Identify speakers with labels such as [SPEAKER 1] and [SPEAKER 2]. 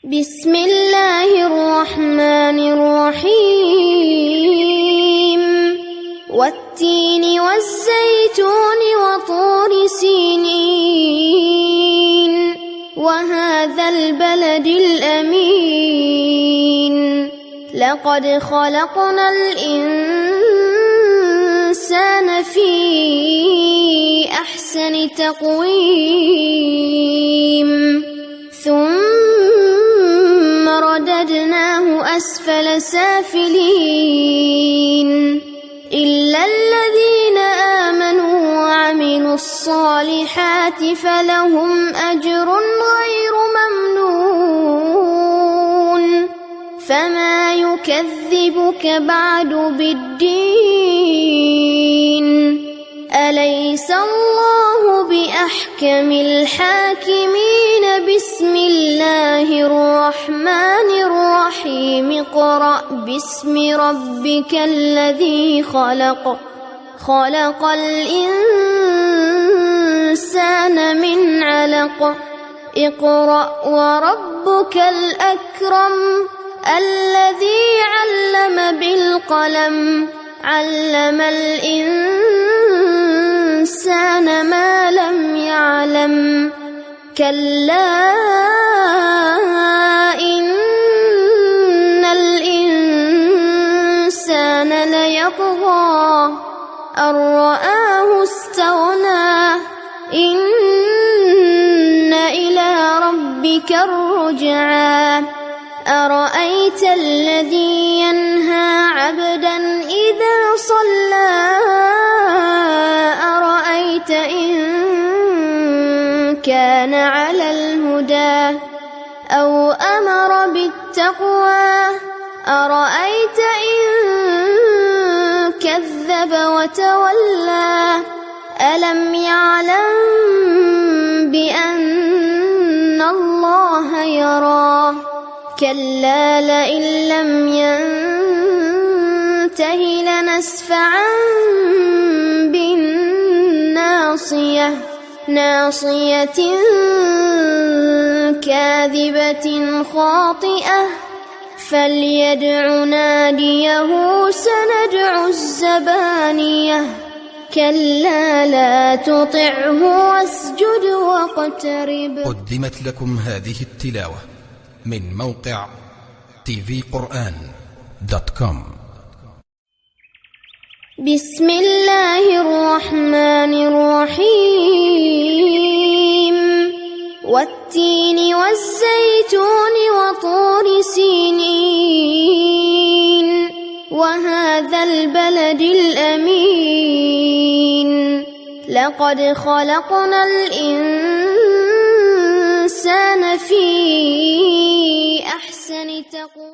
[SPEAKER 1] بسم الله الرحمن الرحيم والتين والزيتون وطور سينين وهذا البلد الأمين لقد خلقنا الإنسان في أحسن تقويم ثم رددناه أسفل سافلين إلا الذين آمنوا وعملوا الصالحات فلهم أجر غير ممنون فما يكذبك بعد بالدين أليس الله بأحكم الحاكمين بسم الله الرحمن الرحيم اقرأ باسم ربك الذي خلق الإنسان من علق اقرأ وربك الأكرم الذي علم بالقلم علم الإنسان ما لم يعلم كلا إن الإنسان ليطغى أن رآه استغنى إن إلى ربك الرجعى أرأيت الذي ينهى عبدا إذا صلى أرأيت إن كان على الهدى أو أمر بالتقوى أرأيت إن كذب وتولى ألم يعلم بأن الله يرى كلا لئن لم ينته لنسفعا بالناصية ناصية كاذبة خاطئة فليدع ناديه سندع الزبانية كلا لا تطعه واسجد واقترب.
[SPEAKER 2] قدمت لكم هذه التلاوة من موقع tvquran.com.
[SPEAKER 1] بسم الله الرحمن الرحيم والتين والزيتون وطور سينين وهذا البلد الأمين لقد خلقنا الإنسان في أحسن تقويم.